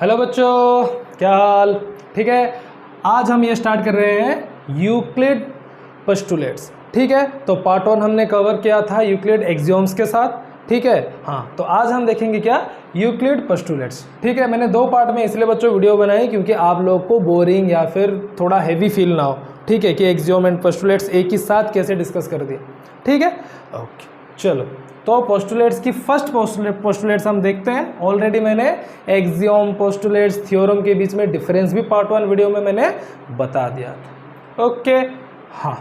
Hello बच्चों, क्या हाल? ठीक है, आज हम ये स्टार्ट कर रहे हैं यूक्लिड पोस्टुलेट्स। ठीक है, तो पार्ट 1 हमने कवर किया था यूक्लिड एक्सियोम्स के साथ। ठीक है, हाँ, तो आज हम देखेंगे क्या, यूक्लिड पोस्टुलेट्स। ठीक है, मैंने 2 पार्ट में इसलिए बच्चों वीडियो बनाई क्योंकि आप लोग को बोरिंग या फिर थोड़ा हैवी फील ना हो। ठीक है, कि एक्सियोम एंड पोस्टुलेट्स एक ही साथ कैसे डिस्कस कर दिए। ठीक है, ओके, चलो तो पोस्टुलेट्स की फर्स्ट पोस्टुलेट्स हम देखते हैं। ऑलरेडी मैंने एक्सियोम, पोस्टुलेट्स, थ्योरम के बीच में डिफरेंस भी पार्ट 1 वीडियो में मैंने बता दिया था। ओके, हाँ,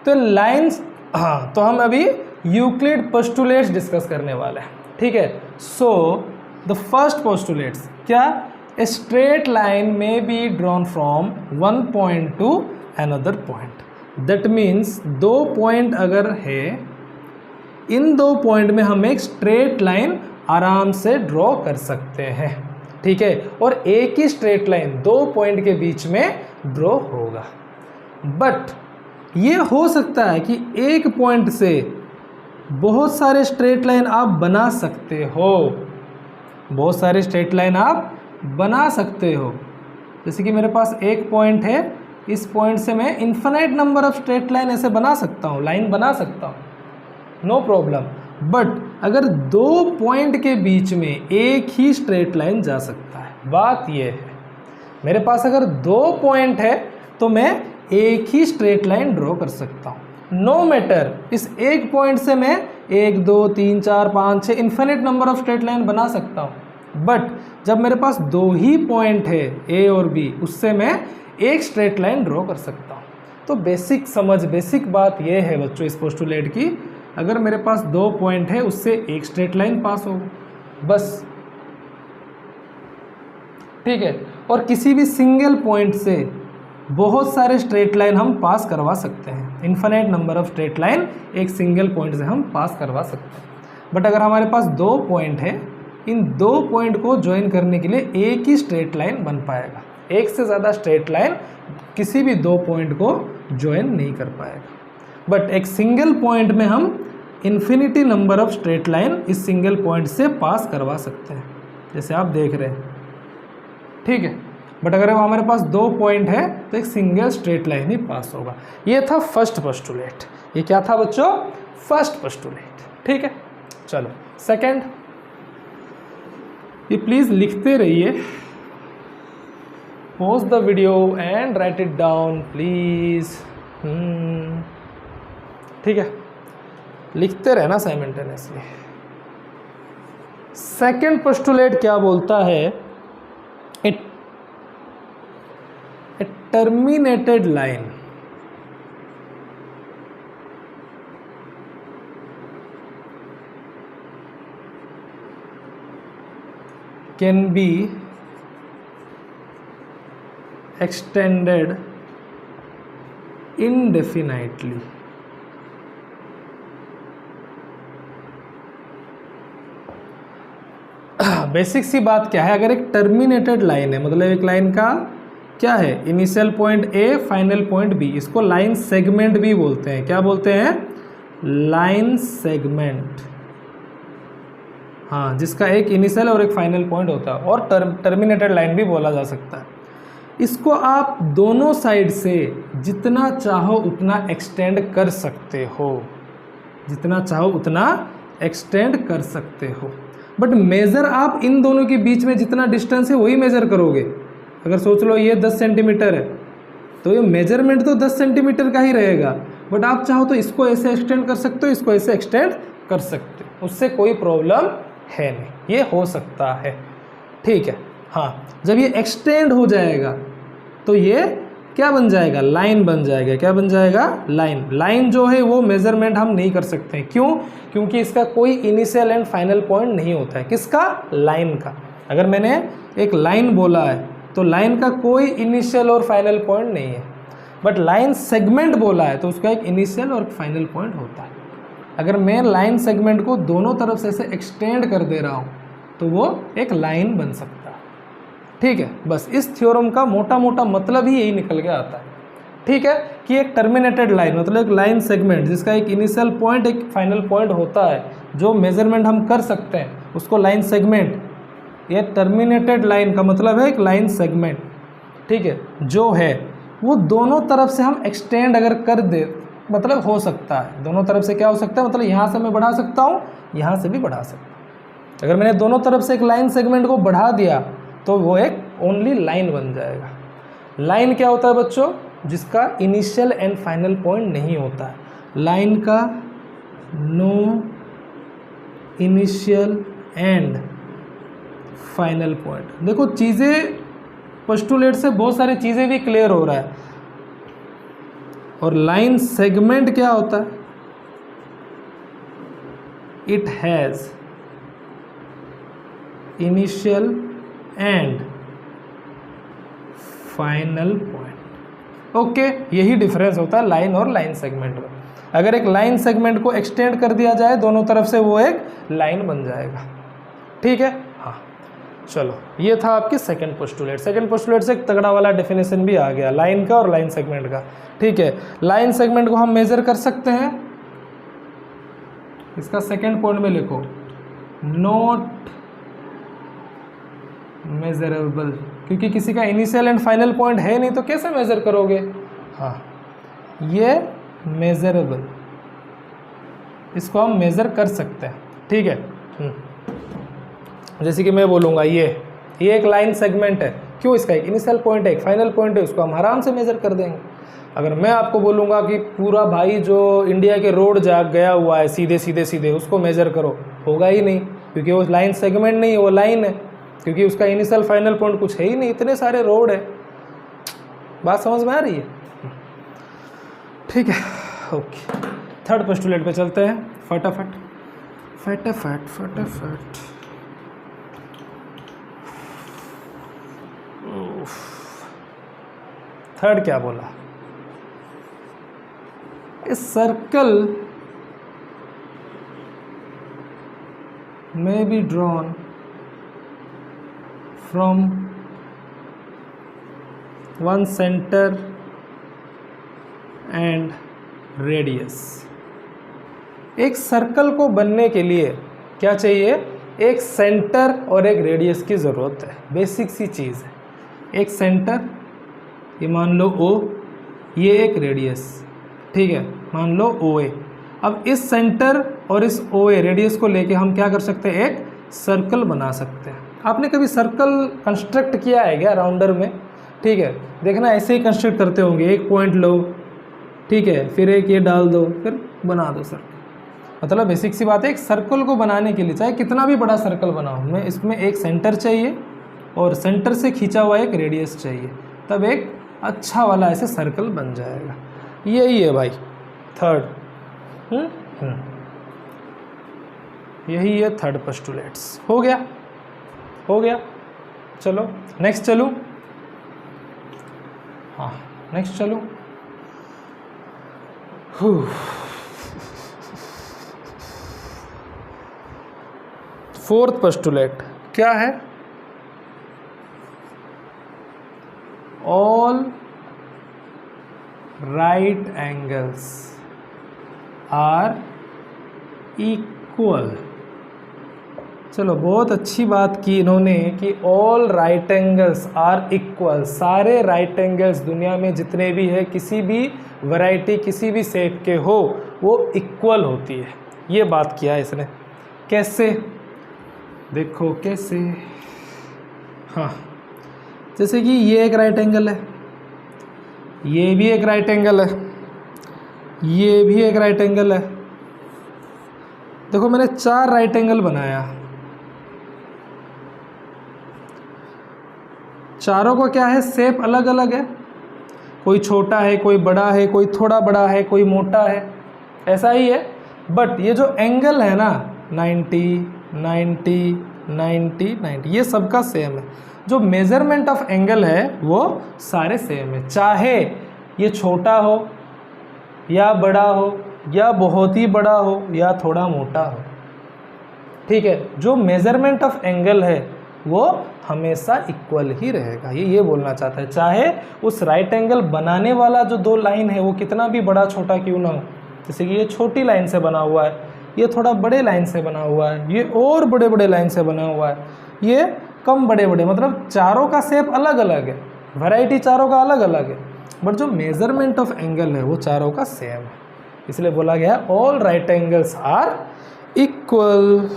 तो लाइंस, हाँ, तो हम अभी यूक्लिड पोस्टुलेट्स डिस्कस करने वाले हैं। ठीक है, सो द फर्स्ट पोस्टुलेट्स क्या, ए स्ट्रेट लाइन में be drawn from one point two another point. That means 2 point अगर है, इन 2 पॉइंट में हम एक स्ट्रेट लाइन आराम से ड्रॉ कर सकते हैं। ठीक है, और एक ही स्ट्रेट लाइन 2 पॉइंट के बीच में ड्रॉ होगा। बट ये हो सकता है कि एक पॉइंट से बहुत सारे स्ट्रेट लाइन आप बना सकते हो, बहुत सारे स्ट्रेट लाइन आप बना सकते हो। जैसे कि मेरे पास एक पॉइंट है, इस पॉइंट से मैं infinite number of straight line ऐसे बना सकता हूँ, लाइन बना सकता हूँ, नो प्रॉब्लम। बट अगर 2 पॉइंट के बीच में एक ही स्ट्रेट लाइन जा सकता है। बात यह है, मेरे पास अगर 2 पॉइंट है तो मैं एक ही स्ट्रेट लाइन ड्रॉ कर सकता हूँ। नो मैटर, इस एक पॉइंट से मैं 1 2 3 4 5 6 infinite number of straight line बना सकता हूँ। बट जब मेरे पास 2 ही पॉइंट है, ए और बी, उससे मैं एक स्ट्रेट लाइन ड्रॉ कर सकता हूँ। तो बेसिक बात यह है बच्चों इस पोस्टुलेट की, अगर मेरे पास 2 पॉइंट है, उससे एक स्ट्रेट लाइन पास होगा बस। ठीक है, और किसी भी सिंगल पॉइंट से बहुत सारे स्ट्रेट लाइन हम पास करवा सकते हैं। Infinite number of straight line एक सिंगल पॉइंट से हम पास करवा सकते हैं। बट अगर हमारे पास 2 पॉइंट है, इन 2 पॉइंट को ज्वाइन करने के लिए एक ही स्ट्रेट लाइन बन पाएगा। एक से ज़्यादा स्ट्रेट लाइन किसी भी 2 पॉइंट को ज्वाइन नहीं कर पाएगा। बट एक सिंगल पॉइंट में हम infinity number of straight line इस सिंगल पॉइंट से पास करवा सकते हैं, जैसे आप देख रहे हैं। ठीक है, बट अगर हमारे पास 2 पॉइंट है तो एक सिंगल स्ट्रेट लाइन ही पास होगा। ये था फर्स्ट पोस्टुलेट। ये क्या था बच्चों? First postulate. ठीक है, चलो सेकंड, ये प्लीज लिखते रहिए, pause the video and right it down please. ठीक है, लिखते रहना साइमल्टेनियसली। सेकंड पोस्टुलेट क्या बोलता है, a terminated line can be extended indefinitely। Basic सी बात क्या है, अगर एक टर्मिनेटेड लाइन है, मतलब एक लाइन का क्या है, initial point A, final point B, इसको लाइन सेगमेंट भी बोलते हैं। क्या बोलते हैं? Line segment. हाँ, जिसका एक इनिशियल और एक फाइनल पॉइंट होता है, और टर्मिनेटेड लाइन भी बोला जा सकता है। इसको आप दोनों साइड से जितना चाहो उतना एक्सटेंड कर सकते हो, जितना चाहो उतना एक्सटेंड कर सकते हो। बट मेज़र आप इन दोनों के बीच में जितना डिस्टेंस है वही मेज़र करोगे। अगर सोच लो ये 10 सेंटीमीटर है तो ये मेजरमेंट तो 10 सेंटीमीटर का ही रहेगा। बट आप चाहो तो इसको ऐसे एक्सटेंड कर सकते हो, इसको ऐसे एक्सटेंड कर सकते हो, उससे कोई प्रॉब्लम है नहीं, ये हो सकता है। ठीक है, हाँ, जब ये एक्सटेंड हो जाएगा तो ये क्या बन जाएगा? लाइन बन जाएगा। क्या बन जाएगा? लाइन। लाइन जो है वो मेजरमेंट हम नहीं कर सकते हैं। क्यों? क्योंकि इसका कोई इनिशियल एंड फाइनल पॉइंट नहीं होता है। किसका? लाइन का। अगर मैंने एक लाइन बोला है तो लाइन का कोई इनिशियल और फाइनल पॉइंट नहीं है। बट लाइन सेगमेंट बोला है तो उसका एक इनिशियल और फाइनल पॉइंट होता है। अगर मैं लाइन सेगमेंट को दोनों तरफ से ऐसे एक्सटेंड कर दे रहा हूँ तो वो एक लाइन बन सकता है। ठीक है, बस इस थ्योरम का मोटा मोटा मतलब ही यही निकल के आता है। ठीक है, कि एक टर्मिनेटेड लाइन मतलब एक लाइन सेगमेंट जिसका एक इनिशियल पॉइंट एक फाइनल पॉइंट होता है, जो मेजरमेंट हम कर सकते हैं उसको लाइन सेगमेंट ये टर्मिनेटेड लाइन का मतलब है एक लाइन सेगमेंट, ठीक है, जो है वो दोनों तरफ से हम एक्सटेंड अगर कर दे, मतलब हो सकता है दोनों तरफ से, क्या हो सकता है, मतलब यहाँ से मैं बढ़ा सकता हूँ, यहाँ से भी बढ़ा सकता हूँ। अगर मैंने दोनों तरफ से एक लाइन सेगमेंट को बढ़ा दिया तो वो एक ओनली लाइन बन जाएगा। लाइन क्या होता है बच्चों, जिसका इनिशियल एंड फाइनल पॉइंट नहीं होता है। लाइन का no initial and final point. देखो चीज़ें पोस्टुलेट से बहुत सारी चीज़ें भी क्लियर हो रहा है। और लाइन सेगमेंट क्या होता है, it has initial and final point. Okay, यही डिफरेंस होता है लाइन और लाइन सेगमेंट में। अगर एक लाइन सेगमेंट को एक्सटेंड कर दिया जाए दोनों तरफ से, वो एक लाइन बन जाएगा, ठीक है। हाँ चलो, ये था आपकी सेकंड पोस्टुलेट। सेकंड पोस्टुलेट से एक तगड़ा वाला डेफिनेशन भी आ गया लाइन का और लाइन सेगमेंट का, ठीक है। लाइन सेगमेंट को हम मेजर कर सकते हैं, इसका सेकंड पॉइंट में लिखो नॉट मेजरेबल, क्योंकि किसी का इनिशियल एंड फाइनल पॉइंट है नहीं तो कैसे मेजर करोगे। हाँ, ये मेजरेबल, इसको हम मेजर कर सकते हैं, ठीक है। जैसे कि मैं बोलूँगा ये एक लाइन सेगमेंट है, क्यों, इसका एक इनिशियल पॉइंट है, एक फाइनल पॉइंट है, उसको हम आराम से मेजर कर देंगे। अगर मैं आपको बोलूँगा कि पूरा भाई जो इंडिया के रोड जा गया हुआ है सीधे सीधे सीधे, उसको मेजर करो, होगा ही नहीं, क्योंकि वो लाइन सेगमेंट नहीं है, वो लाइन है, क्योंकि उसका इनिशियल फाइनल पॉइंट कुछ है ही नहीं, इतने सारे रोड है। बात समझ में आ रही है, ठीक है। ओके, थर्ड पोस्टुलेट पे चलते हैं फटाफट फटाफट फटाफट। थर्ड क्या बोला, a circle may be drawn from one center and radius। एक सर्कल को बनने के लिए क्या चाहिए, एक सेंटर और एक रेडियस की ज़रूरत है। बेसिक सी चीज़ है, एक सेंटर, ये मान लो O, ये एक रेडियस, ठीक है, मान लो OA। अब इस सेंटर और इस OA रेडियस को लेके हम क्या कर सकते हैं, एक सर्कल बना सकते हैं। आपने कभी सर्कल कंस्ट्रक्ट किया है क्या राउंडर में, ठीक है, देखना ऐसे ही कंस्ट्रक्ट करते होंगे, एक पॉइंट लो, ठीक है, फिर एक ये डाल दो, फिर बना दो सर्कल। मतलब बेसिक सी बात है, एक सर्कल को बनाने के लिए चाहे कितना भी बड़ा सर्कल बनाओ, मैं इसमें एक सेंटर चाहिए और सेंटर से खींचा हुआ एक रेडियस चाहिए, तब एक अच्छा वाला ऐसे सर्कल बन जाएगा। यही है भाई थर्ड, यही है थर्ड पोस्टुलेट्स। हो गया, चलो नेक्स्ट चलूँ। हाँ नेक्स्ट चलूँ। फोर्थ पोस्टुलेट क्या है, all right angles are equal. चलो बहुत अच्छी बात की इन्होंने कि all right angles are equal, सारे राइट एंगल्स दुनिया में जितने भी है, किसी भी वैरायटी किसी भी शेप के हो, वो इक्वल होती है। ये बात किया है इसने। कैसे, देखो कैसे। हाँ, जैसे कि ये एक राइट एंगल है, ये भी एक राइट एंगल है, ये भी एक राइट एंगल है। देखो मैंने 4 राइट एंगल बनाया, चारों का क्या है, शेप अलग अलग है, कोई छोटा है, कोई बड़ा है, कोई थोड़ा बड़ा है, कोई मोटा है, ऐसा ही है। बट ये जो एंगल है ना 90, 90, 90, 90, ये सबका सेम है। जो मेज़रमेंट ऑफ एंगल है वो सारे सेम है, चाहे ये छोटा हो या बड़ा हो या बहुत ही बड़ा हो या थोड़ा मोटा हो, ठीक है। जो मेज़रमेंट ऑफ एंगल है वो हमेशा इक्वल ही रहेगा, ये बोलना चाहता है। चाहे उस राइट एंगल बनाने वाला जो 2 लाइन है वो कितना भी बड़ा छोटा क्यों ना हो, जैसे कि ये छोटी लाइन से बना हुआ है, ये थोड़ा बड़े लाइन से बना हुआ है, ये और बड़े बड़े लाइन से बना हुआ है, ये कम बड़े बड़े, मतलब चारों का शेप अलग अलग है, वैरायटी चारों का अलग अलग है, बट जो मेजरमेंट ऑफ एंगल है वो चारों का सेम है। इसलिए बोला गया all right angles are equal,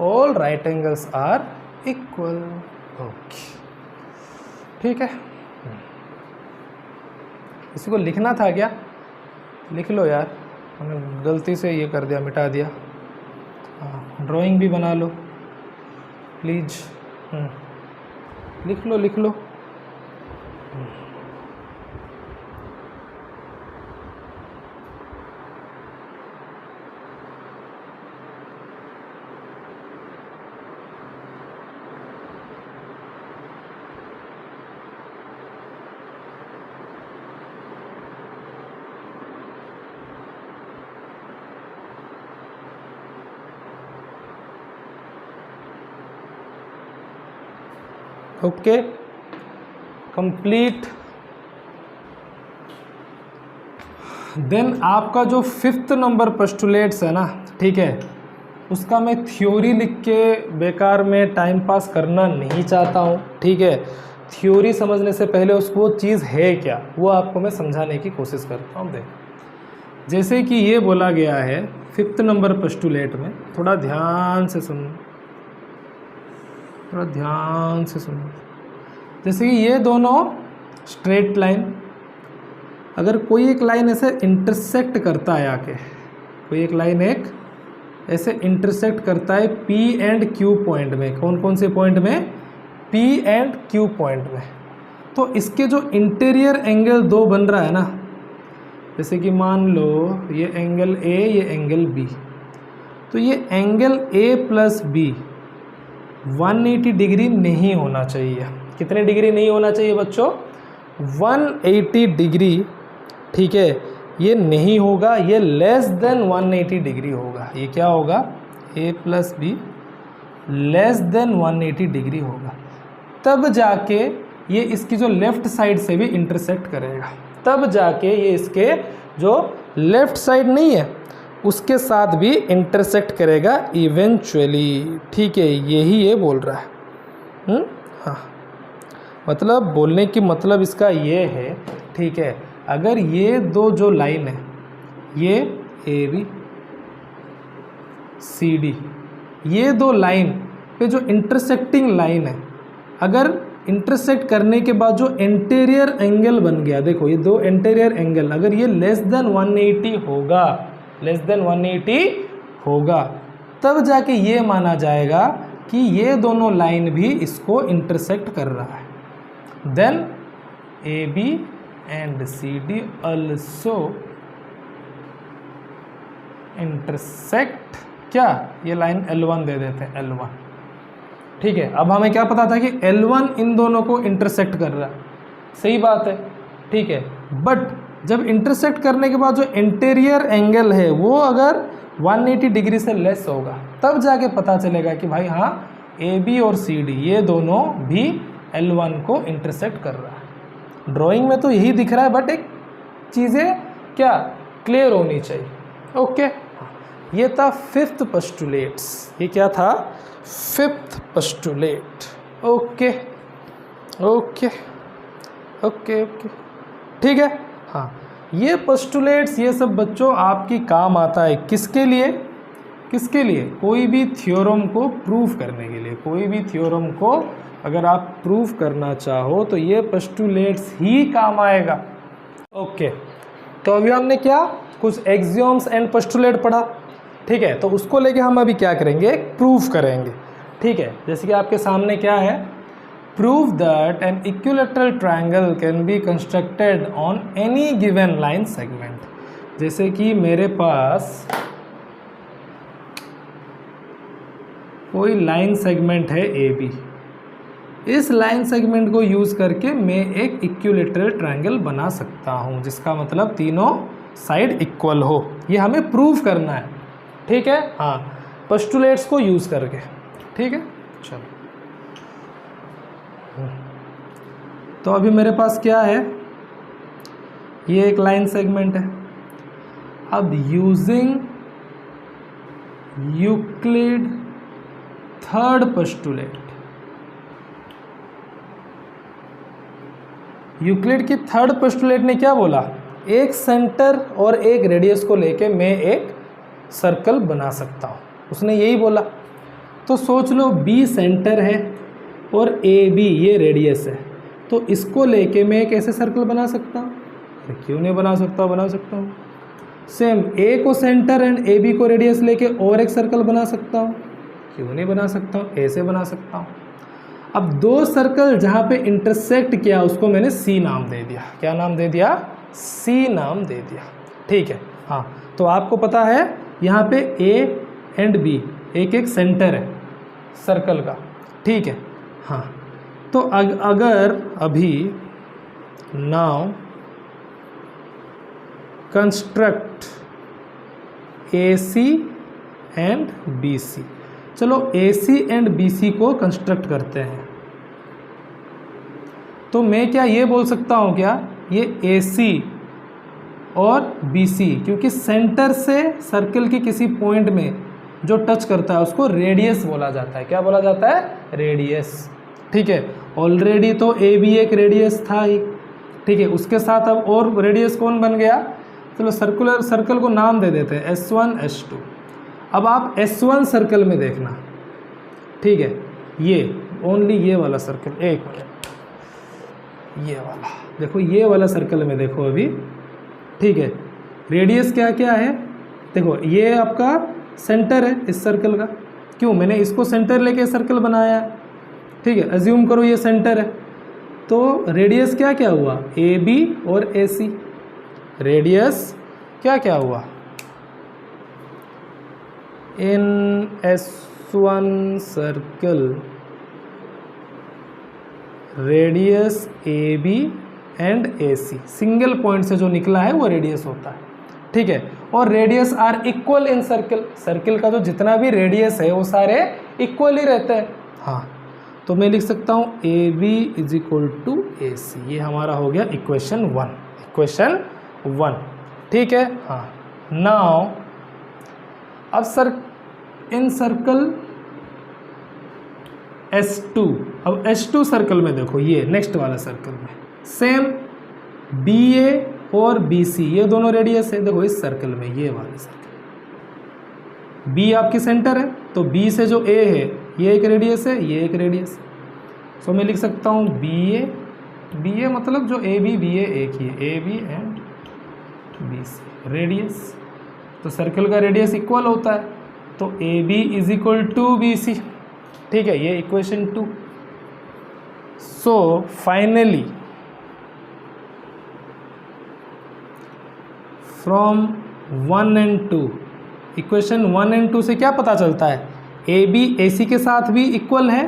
all right angles are equal. Okay, ठीक है। इसी को लिखना था क्या? लिख लो यार, मैंने गलती से ये कर दिया, मिटा दिया। हाँ, ड्राइंग भी बना लो प्लीज। लिख लो लिख लो। Okay, complete. देन आपका जो 5th नंबर पोस्टुलेट्स है ना, ठीक है, उसका मैं थ्योरी लिख के बेकार में टाइम पास करना नहीं चाहता हूँ, ठीक है। थ्योरी समझने से पहले उसको वो चीज़ है क्या वो आपको मैं समझाने की कोशिश करता हूँ। देख, जैसे कि ये बोला गया है 5th नंबर पोस्टुलेट में, थोड़ा ध्यान से सुनो, थोड़ा ध्यान से सुनो। जैसे कि ये दोनों स्ट्रेट लाइन, अगर कोई एक लाइन ऐसे इंटरसेक्ट करता है आके, कोई एक लाइन एक ऐसे इंटरसेक्ट करता है P एंड Q पॉइंट में, कौन कौन से पॉइंट में? P एंड Q पॉइंट में, तो इसके जो इंटीरियर एंगल दो बन रहा है ना, जैसे कि मान लो ये एंगल A, ये एंगल B, तो ये angle A plus B 180 degree नहीं होना चाहिए। कितने डिग्री नहीं होना चाहिए बच्चों? 180 डिग्री, ठीक है, ये नहीं होगा, ये लेस देन 180 डिग्री होगा। ये क्या होगा? A plus be less than 180 degree होगा, तब जाके ये इसकी जो लेफ्ट साइड से भी इंटरसेक्ट करेगा, तब जाके ये इसके जो लेफ्ट साइड नहीं है उसके साथ भी इंटरसेक्ट करेगा इवेंचुअली, ठीक है। यही ये बोल रहा है। हाँ, मतलब बोलने की मतलब इसका ये है, ठीक है, अगर ये दो जो लाइन है, ये ए बी सी डी, ये दो लाइन पे जो इंटरसेक्टिंग लाइन है, अगर इंटरसेक्ट करने के बाद जो इंटीरियर एंगल बन गया, देखो ये दो इंटीरियर एंगल अगर ये लेस देन 180 होगा, लेस देन 180 होगा, तब जाके ये माना जाएगा कि ये दोनों लाइन भी इसको इंटरसेक्ट कर रहा है। Then A B and C D also intersect, क्या ये लाइन L1 दे देते हैं, L1, ठीक है। अब हमें क्या पता था कि L1 इन दोनों को इंटरसेक्ट कर रहा है, सही बात है, ठीक है। बट जब इंटरसेक्ट करने के बाद जो इंटीरियर एंगल है वो अगर 180 डिग्री से लेस होगा, तब जाके पता चलेगा कि भाई हाँ ए बी और सी डी ये दोनों भी L1 को इंटरसेक्ट कर रहा है। ड्राइंग में तो यही दिख रहा है, बट एक चीज़ें क्या क्लियर होनी चाहिए। ओके, ये था 5th पोस्टुलेट्स, ये क्या था? 5th postulate. Okay okay okay okay, ठीक है। हाँ, ये पोस्टुलेट्स ये सब बच्चों आपकी काम आता है, किसके लिए? किसके लिए? कोई भी थ्योरम को प्रूफ करने के लिए। कोई भी थ्योरम को अगर आप प्रूफ करना चाहो तो ये पोस्टुलेट्स ही काम आएगा। ओके, तो अभी हमने क्या कुछ एक्सियोम्स एंड पोस्टुलेट पढ़ा, ठीक है। तो उसको लेके हम अभी क्या करेंगे? प्रूफ करेंगे, ठीक है। जैसे कि आपके सामने क्या है, prove that an equilateral triangle can be constructed on any given line segment. जैसे कि मेरे पास कोई लाइन सेगमेंट है ए बी, इस लाइन सेगमेंट को यूज़ करके मैं एक इक्विलैटरल ट्रायंगल बना सकता हूँ, जिसका मतलब तीनों साइड इक्वल हो। ये हमें प्रूव करना है, ठीक है। हाँ, पोस्टुलेट्स को यूज़ करके, ठीक है। चलो, तो अभी मेरे पास क्या है, ये एक लाइन सेगमेंट है। अब using Euclid third postulate, Euclid की थर्ड पोस्टुलेट ने क्या बोला, एक सेंटर और एक रेडियस को लेके मैं एक सर्कल बना सकता हूँ, उसने यही बोला। तो सोच लो बी सेंटर है और ए बी ये रेडियस है, तो इसको लेके मैं एक ऐसे सर्कल बना सकता हूँ। अरे क्यों नहीं बना सकता, बना सकता हूँ। सेम ए को सेंटर एंड ए बी को रेडियस लेके और एक सर्कल बना सकता हूँ, क्यों नहीं बना सकता हूँ, ऐसे बना सकता हूँ। अब दो सर्कल जहाँ पे इंटरसेक्ट किया उसको मैंने सी नाम दे दिया। क्या नाम दे दिया, सी नाम दे दिया। ठीक है, हाँ। तो आपको पता है यहाँ पे ए एंड बी एक एक सेंटर है सर्कल का। ठीक है, हाँ। तो अगर अभी now construct A C and B C, चलो ए सी एंड बी सी को कंस्ट्रक्ट करते हैं। तो मैं क्या ये बोल सकता हूँ क्या, ये ए सी और बी सी, क्योंकि सेंटर से सर्कल की किसी पॉइंट में जो टच करता है उसको रेडियस बोला जाता है। क्या बोला जाता है, रेडियस। ठीक है, ऑलरेडी तो ए बी एक रेडियस था ही। ठीक है, उसके साथ अब और रेडियस कौन बन गया, चलो सर्कल को नाम दे देते हैं S1 S2। अब आप S1 सर्कल में देखना, ठीक है, ये ओनली ये वाला सर्कल, एक मिनट, ये वाला देखो, ये वाला सर्कल में देखो अभी। ठीक है, रेडियस क्या क्या है, देखो ये आपका सेंटर है इस सर्कल का। क्यों, मैंने इसको सेंटर लेके सर्कल बनाया है। ठीक है, अज्यूम करो ये सेंटर है, तो रेडियस क्या क्या हुआ, ए बी और ए सी। रेडियस क्या क्या हुआ, in S1 circle radius A B and A C, single point से जो निकला है वो रेडियस होता है। ठीक है, और radius are equal in circle, circle का जो जितना भी रेडियस है वो सारे इक्वल ही रहते हैं। हाँ, तो मैं लिख सकता हूँ A B is equal to A C, ये हमारा हो गया इक्वेशन 1, इक्वेशन 1। ठीक है, हाँ। नाउ अब इन सर्कल S2, अब S2 सर्कल में देखो, ये नेक्स्ट वाला सर्कल में सेम BA और BC ये दोनों रेडियस है। देखो इस सर्कल में, ये वाले सर्कल B आपकी सेंटर है, तो B से जो A है ये एक रेडियस है, ये एक रेडियस। सो मैं लिख सकता हूँ BA मतलब जो AB BA एक ही है, AB एंड BC रेडियस। तो सर्कल का रेडियस इक्वल होता है, तो AB is equal to BC। ठीक है, ये equation 2। So finally from 1 and 2, equation 1 and 2 से क्या पता चलता है, AB AC के साथ भी इक्वल है,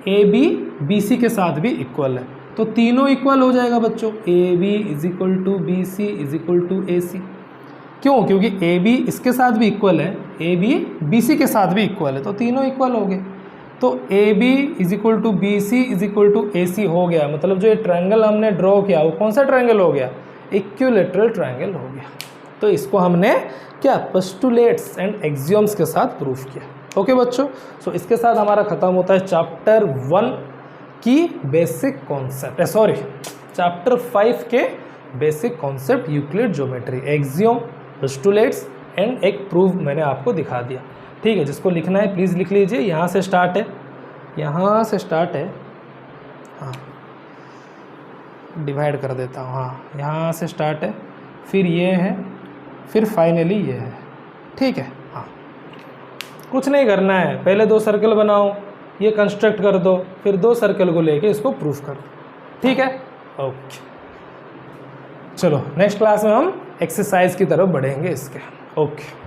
AB BC के साथ भी इक्वल है। तो तीनों इक्वल हो जाएगा बच्चों, AB is equal to BC is equal to AC। क्यों, क्योंकि AB इसके साथ भी इक्वल है, AB BC के साथ भी इक्वल है, तो तीनों इक्वल हो गए। तो AB is equal to BC is equal to AC हो गया। मतलब जो ये ट्रायंगल हमने ड्रॉ किया वो कौन सा ट्रायंगल हो गया, इक्विलैटरल ट्रायंगल हो गया। तो इसको हमने क्या पोस्टुलेट्स एंड एक्सियोम्स के साथ प्रूफ किया। ओके बच्चों, सो इसके साथ हमारा खत्म होता है चैप्टर 1 की बेसिक कॉन्सेप्ट, सॉरी चैप्टर 5 के basic concept Euclid geometry, axiom, postulates and एक प्रूफ मैंने आपको दिखा दिया। ठीक है, जिसको लिखना है प्लीज़ लिख लीजिए। यहाँ से स्टार्ट है, यहाँ से स्टार्ट है, हाँ डिवाइड कर देता हूँ, हाँ यहाँ से स्टार्ट है, फिर ये है, फिर फाइनली ये है। ठीक है, हाँ कुछ नहीं करना है, पहले 2 सर्कल बनाओ, ये कंस्ट्रक्ट कर दो, फिर 2 सर्कल को लेके इसको प्रूफ कर दो। ठीक है, ओके। चलो नेक्स्ट क्लास में हम एक्सरसाइज की तरफ बढ़ेंगे इसके। ओके।